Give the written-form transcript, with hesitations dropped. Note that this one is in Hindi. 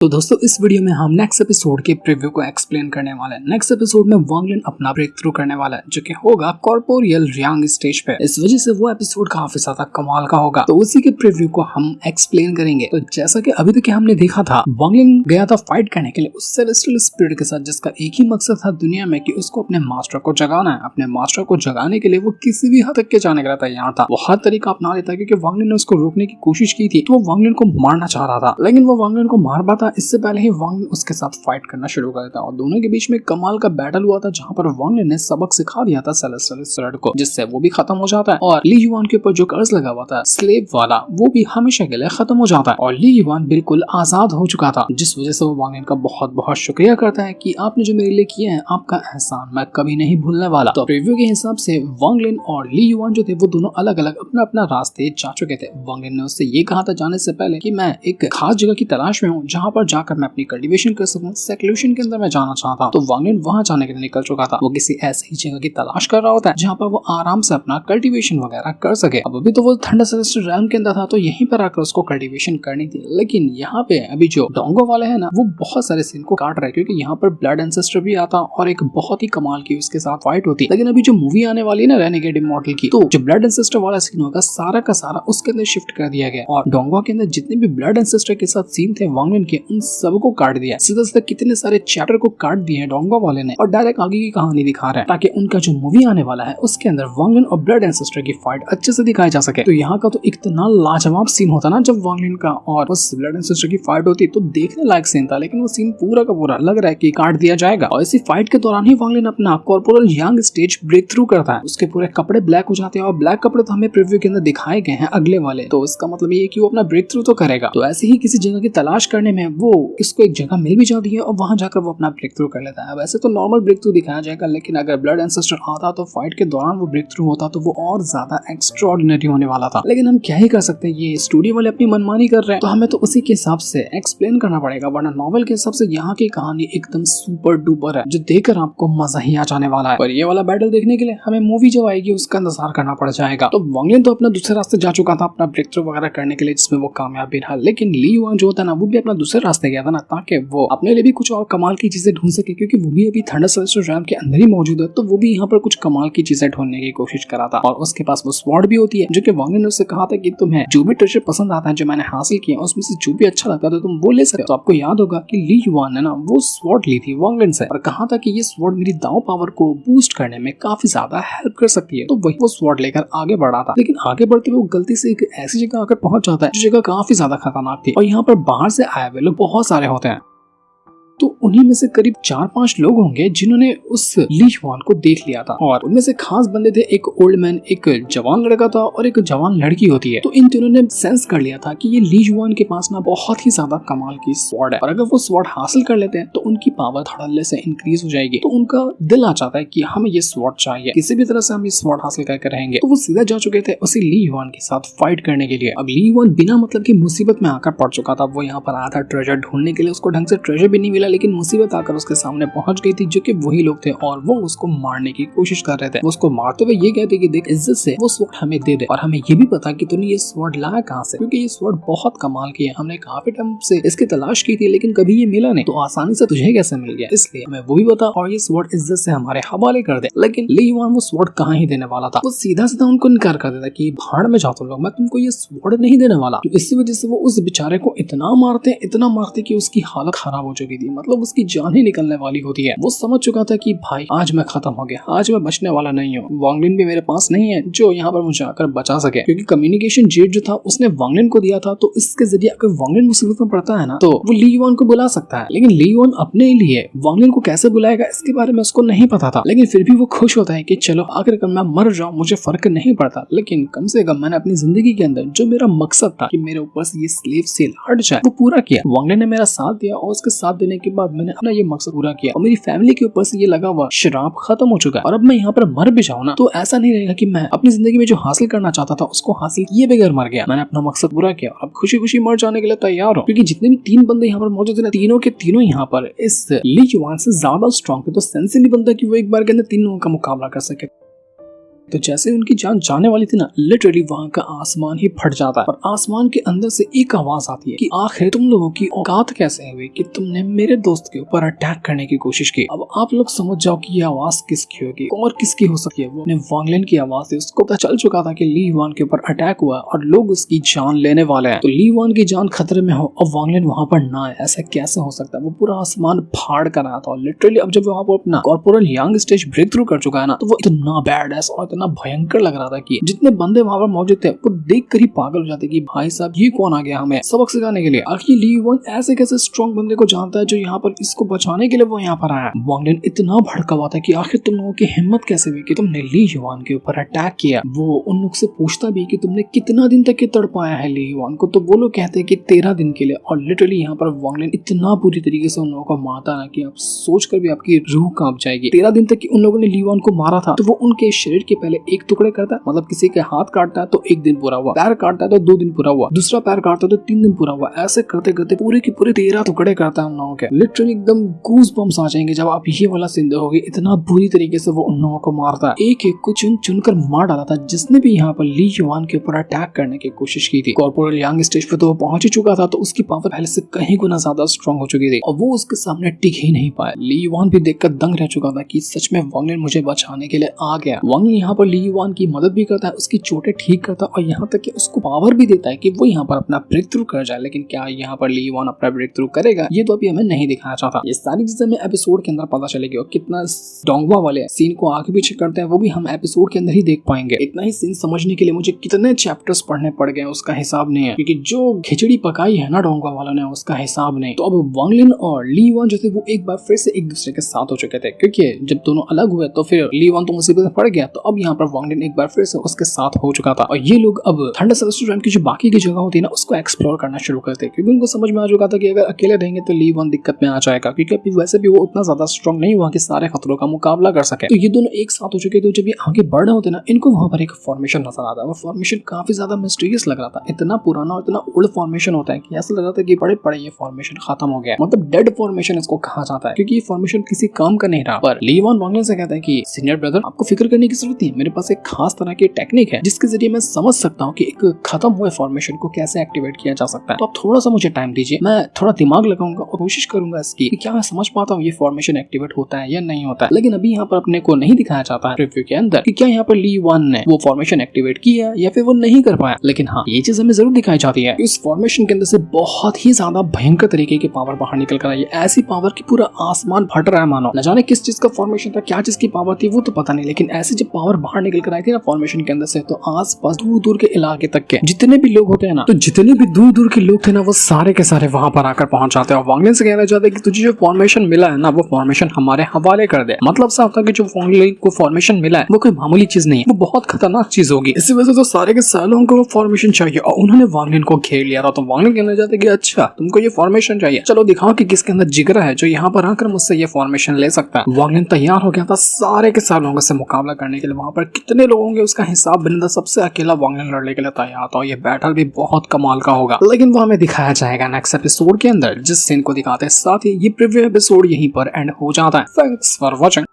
तो दोस्तों इस वीडियो में हम नेक्स्ट एपिसोड के प्रीव्यू को एक्सप्लेन करने वाले हैं। नेक्स्ट एपिसोड में वांग लिन अपना ब्रेक थ्रू करने वाला है जो कि होगा कॉर्पोरियल रियांग स्टेज पे। इस वजह से वो एपिसोड काफी ज्यादा कमाल का होगा, तो उसी के प्रीव्यू को हम एक्सप्लेन करेंगे। तो जैसा कि अभी तक हमने देखा था, वांग लिन गया था फाइट करने के लिए उस सेलेस्टियल स्पिरिट के साथ, जिसका एक ही मकसद था दुनिया में कि उसको अपने मास्टर को जगाना है। अपने मास्टर को जगाने के लिए वो किसी भी हद तक के जाने के लिए तैयार था। वो हर तरीका अपना लेता, क्योंकि वांग लिन ने उसको रोकने की कोशिश की थी, तो वो वांग लिन को मारना चाह रहा था, लेकिन वो वांग लिन को मार पाता इससे पहले ही वांग लिन उसके साथ फाइट करना शुरू कर देता और दोनों के बीच में कमाल का बैटल हुआ था, जहां पर वांग लिन ने सबक सिखा दिया था सेलेस्टियल स्पिरिट को, जिससे वो भी खत्म हो जाता है और ली युआन के ऊपर जो कर्ज लगा हुआ था स्लेव वाला, वो भी हमेशा के लिए खत्म हो जाता है और ली युआन बिल्कुल आजाद हो चुका था। जिस वजह से वो वांग लिन का बहुत बहुत शुक्रिया करता है कि आपने जो मेरे लिए किया है, आपका एहसान मैं कभी नहीं भूलने वाला। तो प्रीव्यू के हिसाब से वांग लिन और ली युआन जो थे वो दोनों अलग अलग अपना अपना रास्ते जा चुके थे। वांग लिन ने उससे ये कहा था जाने से पहले कि मैं एक खास जगह की तलाश में हूँ जहाँ पर जाकर मैं अपनी कल्टीवेशन कर सकूं, सेक्लूशन के अंदर मैं जाना चाहता हूं। तो वांग लिन वहां जाने के लिए निकल चुका था। वो किसी ऐसी ही जगह की तलाश कर रहा होता है जहां पर वो आराम से अपना कल्टीवेशन वगैरह कर सके। अब अभी तो वो थंडर सेलेस्टियल रेल्म के अंदर था, तो यहीं पर आकर उसको कल्टीवेशन करनी थी, लेकिन यहाँ पे अभी जो डोंगो वाले हैं ना, वो बहुत सारे सीन को काट रहे हैं, क्योंकि यहाँ पर ब्लड एंसेस्टर भी आता और एक बहुत ही कमाल की उसके साथ फाइट होती। लेकिन अभी जो मूवी आने वाली है ना रेनेगेड इमॉर्टल की, तो जो ब्लड एंसेस्टर वाला सीन होगा सारा का सारा उसके अंदर शिफ्ट कर दिया गया और डोंगो के अंदर जितने भी ब्लड एंसेस्टर के साथ सीन थे वांग लिन के, उन सबको काट दिया। सीधा सीधा कितने सारे चैप्टर को काट दिए हैं डोंगो वाले ने और डायरेक्ट आगे की कहानी दिखा रहे हैं, ताकि उनका जो मूवी आने वाला है उसके अंदर वांग लिन और ब्लड एंसेस्टर की फाइट अच्छे से दिखाई जा सके। तो यहाँ का तो इतना लाजवाब सीन होता ना जब वांग लिन का और उस ब्लड एंसेस्टर की फाइट होती, तो देखने लायक सीन था, लेकिन वो सीन पूरा का पूरा लग रहा है कि काट दिया जाएगा। और इसी फाइट के दौरान ही वांग लिन अपना कॉर्पोरल रियांग स्टेज ब्रेक थ्रू करता है। उसके पूरे कपड़े ब्लैक हो जाते हैं और ब्लैक कपड़े तो हमें प्रीव्यू के अंदर दिखाए गए हैं अगले वाले, तो इसका मतलब ये कि वो अपना ब्रेक थ्रू तो करेगा। तो ऐसे ही किसी जगह की तलाश करने में वो इसको एक जगह मिल भी जाती है और वहां जाकर वो अपना ब्रेक थ्रू कर लेता है। वैसे तो नॉर्मल ब्रेक थ्रू दिखाया जाएगा, लेकिन अगर ब्लड एंसेस्टर आता तो फाइट के दौरान वो ब्रेक थ्रू होता तो वो और ज्यादा एक्स्ट्राऑर्डिनरी होने वाला था। लेकिन हम क्या ही कर सकते हैं, ये स्टूडियो वाले अपनी मनमानी कर रहे हैं, तो हमें तो उसी के हिसाब से एक्सप्लेन करना पड़ेगा, वरना नॉवेल के हिसाब से यहाँ की कहानी एकदम सुपर डुपर है, जो देखकर आपको मजा ही आ जाने वाला है। पर ये वाला बैटल देखने के लिए हमें मूवी जब आएगी उसका इंतजार करना पड़ जाएगा। तो वांग लिन तो अपना दूसरे रास्ते जा चुका था अपना ब्रेक थ्रू वगैरह करने के लिए, जिसमें वो कामयाब भी रहा, लेकिन ली युआन जो होता है ना, वो भी अपना दूसरे रास्ते गया था ना, ताकि वो अपने लिए भी कुछ और कमाल की चीजें ढूंढ सके, क्योंकि वो भी अभी थंडर सेलेस्टियल रेल्म के अंदर ही मौजूद है, तो वो भी यहाँ पर कुछ कमाल की चीजें ढूंढने की कोशिश करा था। और उसके पास वो स्वॉर्ड भी होती है, जो कि वांग लिन ने उससे कहा था कि तुम्हें जो भी ट्रेजर पसंद आता है, जो मैंने हासिल किया उसमें से जो भी अच्छा लगता है तुम वो ले सकते हो। तो आपको याद होगा कि ली युआन ने ना वो स्वॉर्ड ली थी वांग लिन से और कहा था कि ये स्वॉर्ड मेरी दाव पावर को बूस्ट करने में काफी ज्यादा हेल्प कर सकती है। तो वही वो स्वॉर्ड लेकर आगे बढ़ा था, लेकिन आगे बढ़ते हुए वो गलती से एक ऐसी जगह आकर पहुंच जाता है जो जगह काफी ज्यादा खतरनाक थी और यहाँ पर बाहर से आए हुए लोग बहुत सारे होते हैं। तो उन्हीं में से करीब 4-5 लोग होंगे जिन्होंने उस ली युआन को देख लिया था और उनमें से खास बंदे थे एक ओल्ड मैन, एक जवान लड़का था और एक जवान लड़की होती है। तो इन तीनों ने सेंस कर लिया था कि ये ली युआन के पास ना बहुत ही ज्यादा कमाल की स्वॉर्ड है और अगर वो स्वॉर्ड हासिल कर लेते हैं तो उनकी पावर धड़ल्ले से इंक्रीज हो जाएगी। तो उनका दिल आ जाता है कि हमें ये स्वॉर्ड चाहिए, किसी भी तरह से हम ये स्वॉर्ड हासिल करके रहेंगे। तो वो सीधा जा चुके थे उसी ली युआन के साथ फाइट करने के लिए। अब ली युआन बिना मतलब की मुसीबत में आकर पड़ चुका था। वो यहाँ पर आया था ट्रेजर ढूंढने के लिए, उसको ढंग से ट्रेजर भी नहीं मिला, लेकिन मुसीबत आकर उसके सामने पहुंच गई थी, जो कि वही लोग थे और वो उसको मारने की कोशिश कर रहे थे। वो उसको मारते हुए ये कहते कि देख इज्जत से वो स्वॉर्ड हमें दे दे, और हमें ये भी पता कि तूने ये स्वॉर्ड लाया कहां से, क्योंकि ये स्वॉर्ड बहुत कमाल की है, हमने काफी टाइम से इसकी तलाश की थी लेकिन कभी ये मिला नहीं, तो आसानी से तुझे कैसे मिल गया, इसलिए हमें वो भी बता और ये स्वॉर्ड इज्जत से हमारे हवाले कर दे। लेकिन ली युआन वो स्वॉर्ड कहाँ ही देने वाला था, वो सीधा सीधा उनको इनकार कर देता कि भाड़ में जाओ तुम लोग, मैं तुमको ये स्वॉर्ड नहीं देने वाला। तो इसी वजह से वो उस बेचारे को इतना मारते कि उसकी हालत खराब हो चुकी थी, मतलब उसकी जान ही निकलने वाली होती है। वो समझ चुका था कि भाई आज मैं खत्म हो गया, आज मैं बचने वाला नहीं हूँ, वांग लिन भी मेरे पास नहीं है जो यहाँ पर मुझे आकर बचा सके, क्योंकि कम्युनिकेशन जेट जो था उसने वांग लिन को दिया था, तो इसके जरिए अगर वांग लिन मुसीबत में पड़ता है ना, तो वो ली युआन को बुला सकता है। लेकिन ली युआन अपने लिए वांग लिन को कैसे बुलाएगा इसके बारे में उसको नहीं पता था, लेकिन फिर भी वो खुश होता है कि चलो आखिरकार मैं मर जाऊं मुझे फर्क नहीं पड़ता, लेकिन कम से कम मैंने अपनी जिंदगी के अंदर जो मेरा मकसद था कि मेरे ऊपर से ये स्लेव सेल हट जाए, वो पूरा किया। वांग लिन ने मेरा साथ दिया और उसके साथ देने के बाद मैंने अपना ये मकसद पूरा किया और मेरी फैमिली के ऊपर से ये लगा हुआ शराब खत्म हो चुका है। और अब मैं यहाँ पर मर भी जाऊँ ना, तो ऐसा नहीं रहेगा कि मैं अपनी जिंदगी में जो हासिल करना चाहता था उसको हासिल किए बगैर मर गया। मैंने अपना मकसद पूरा किया और अब खुशी खुशी मर जाने के लिए तैयार हूँ, क्योंकि जितने भी 3 बंदे यहाँ पर मौजूद है, तीनों के तीनों यहाँ पर इस ली युआन से ज्यादा स्ट्रॉन्ग थे, तो सेंस ही नहीं बनता कि वो एक बार के अंदर 3 लोगों का मुकाबला कर सके। तो जैसे उनकी जान जाने वाली थी ना, लिटरली वहाँ का आसमान ही फट जाता है और आसमान के अंदर से एक आवाज आती है कि आखिर तुम लोगों की औकात कैसे हुई कि तुमने मेरे दोस्त के ऊपर अटैक करने की कोशिश की। अब आप लोग समझ जाओ कि ये आवाज किसकी होगी और किसकी हो सकती है। वो वांग लिन की आवाज थी। उसको पता चल चुका था कि ली वान के ऊपर अटैक हुआ और लोग उसकी जान लेने वाले हैं। तो ली वान की जान खतरे में हो और वांग लिन वहाँ पर ना है, ऐसा कैसे हो सकता है। वो पूरा आसमान फाड़ कर आया था लिटरली। अब जब वहाँ पर अपना कॉर्पोरल यांग स्टेज ब्रेक थ्रू कर चुका है ना, तो वो इतना बैड एस और इतना भयंकर लग रहा था कि जितने बंदे वहाँ पर मौजूद थे वो देख कर ही पागल हो जाते कि भाई साहब ये कौन आ गया हमें सबक सिखाने के लिए। आखिर ली वान ऐसे कैसे स्ट्रॉन्ग बंदे को जानता है जो यहाँ पर इसको बचाने के लिए वो यहाँ पर आया। वांग लिन इतना भड़का हुआ था कि आखिर तुम लोगों की हिम्मत कैसे हुई कि तुमने ली युवान के ऊपर अटैक किया। वो उन लोग से पूछता भी कि तुमने कितना दिन तक ये तड़पाया है ली युवान को, तो वो लोग कहते हैं कि 13 दिन के लिए। और लिटरली यहाँ पर वांग लिन इतना बुरी तरीके से उन लोगों को मारता ना कि आप सोच कर भी आपकी रूह कांप जाएगी। 13 दिन तक उन लोगों ने ली युवान को मारा था, तो वो उनके शरीर के पहले एक टुकड़े करता है, मतलब किसी के हाथ काटता है तो 1 दिन पूरा हुआ, पैर काटता है तो 2 दिन पूरा हुआ, दूसरा पैर काटता है तो 3 दिन पूरा हुआ। ऐसे करते करते पूरे के पूरे 13 टुकड़े करता है उन लोगों के। लिटरली एकदम गूज बम्स आ जाएंगे जब आप ये वाला सीन देखोगे। इतना बुरी तरीके से वो उन लोगों को मारता है, एक एक को चुन चुन कर मार डाला था जिसने भी यहाँ पर ली युवान के ऊपर अटैक करने की कोशिश की थी। कॉर्पोरल यांग स्टेज पे तो वो पहुंच ही चुका था, तो उसकी पावर पहले से कहीं गुना ज्यादा स्ट्रॉन्ग हो चुकी थी और वो उसके सामने टिक ही नहीं पाया। ली युवान भी देखकर दंग रह चुका था कि सच में वांग लिन मुझे बचाने के लिए आ गया। वांग लिन यहाँ पर ली युवान की मदद भी करता है, उसकी चोटें ठीक करता है और यहाँ तक कि उसको पावर भी देता है कि वो यहाँ पर अपना ब्रेक थ्रू कर जाए। लेकिन क्या यहाँ पर ली युवान अपना ब्रेक थ्रू करेगा, ये तो अभी हमें नहीं दिखाना चाहता। ये सारी चीजें हमें एपिसोड के अंदर पता चलेगी और कितना डोंगवा वाले सीन को आगे पीछे करते हैं वो भी हम एपिसोड के अंदर ही देख पाएंगे। इतना ही सीन समझने के लिए मुझे कितने चैप्टर्स पढ़ने पड़ गए उसका हिसाब नहीं है, क्योंकि जो खिचड़ी पकाई है ना डोंगवा वालों ने उसका हिसाब नहीं। तो अब वांग लिन और ली युवान जो थे वो एक बार फिर से एक दूसरे के साथ हो चुके थे, क्योंकि जब दोनों अलग हुए तो फिर ली युवान तो मुसीबत में पड़ गया। तो अब यहाँ पर वांग लिन एक बार फिर से उसके साथ हो चुका था और ये लोग अब थंडर रेस्टोरेंट की जो बाकी की जगह होती है ना उसको एक्सप्लोर करना शुरू करते, क्योंकि उनको समझ में आ चुका था कि अगर अकेले रहेंगे तो ली युवान दिक्कत में आ जाएगा, क्योंकि अभी वैसे भी वो उतना ज्यादा स्ट्रॉन्ग नहीं हुआ कि सारे खतरों का मुकाबला कर सके। तो ये दोनों एक साथ हो चुके थे। जब ये आगे बढ़ रहे होते ना, इनको वहां पर एक फॉर्मेशन नजर आता है। वो फॉर्मेशन काफी ज्यादा मिस्टीरियस लग रहा था, इतना पुराना और इतना ओल्ड फॉर्मेशन होता है कि ऐसा लग रहा था कि बड़े बड़े ये फॉर्मेशन खत्म हो गया, मतलब डेड फॉर्मेशन इसको कहा जाता है, क्योंकि ये फॉर्मेशन किसी काम का नहीं रहा। पर ली युवान वांग लिन से कहता है कि सीनियर ब्रदर आपको फिक्र करने की जरूरत नहीं है, मेरे पास एक खास तरह की टेक्निक है जिसके जरिए मैं समझ सकता हूँ कि एक खत्म हुए फॉर्मेशन को कैसे एक्टिवेट किया जा सकता है। तो आप थोड़ा सा मुझे टाइम दीजिए, मैं थोड़ा दिमाग लगाऊंगा और कोशिश करूंगा इसकी कि क्या मैं समझ पाता हूँ ये फॉर्मेशन एक्टिवेट होता है या नहीं होता है। लेकिन अभी यहाँ पर अपने को नहीं दिखाया जाता है रिव्यू के अंदर कि क्या यहाँ पर ली युवान ने वो फॉर्मेशन एक्टिवेट किया या फिर वो नहीं कर पाया। लेकिन हाँ, ये चीज हमें जरूर दिखाई जाती है कि उस फॉर्मेशन के अंदर से बहुत ही ज्यादा भयंकर तरीके की पावर बाहर निकल कर आई है। ऐसी पावर की पूरा आसमान फट रहा है मानो। न जाने किस चीज का फॉर्मेशन था, क्या चीज की पावर थी वो तो पता नहीं, लेकिन ऐसी जब पावर बाहर निकल कर आई थी ना फॉर्मेशन के अंदर से, तो आस पास दूर दूर के इलाके तक के जितने भी लोग होते हैं ना, तो जितने भी दूर दूर के लोग थे ना वो सारे के सारे वहां पर आकर पहुंच जाते हैं और वांग लिन से कहना चाहते हैं कि तुझे जो फॉर्मेशन मिला है ना वो फॉर्मेशन हमारे हवाले कर दे। मतलब साफ था कि जो वांग लिन को फॉर्मेशन मिला है वो कोई मामूली चीज नहीं है, वो बहुत खतरनाक चीज होगी। इसी वजह से सारे के सारे लोगों को वो फॉर्मेशन चाहिए और उन्होंने वांग लिन को घेर लिया था। तो वांग लिन कहना चाहते कि अच्छा तुमको ये फॉर्मेशन चाहिए, चलो दिखाओ कि किसके अंदर जिगरा है जो यहाँ पर आकर मुझसे ये फॉर्मेशन ले सकता है। वांग लिन तैयार हो गया था सारे के सारे लोगों से मुकाबला करने के लिए। वहां पर कितने लोग होंगे उसका हिसाब बने था, सबसे अकेला वांग लिन लड़ने के लिए तैयार था। ये बैटल भी बहुत कमाल का होगा, लेकिन वो हमें दिखाया जाएगा नेक्स्ट एपिसोड के अंदर जिस सीन को दिखाते हैं। साथ ही ये प्रीव्यू एपिसोड यहीं पर एंड हो जाता है। Thanks for watching.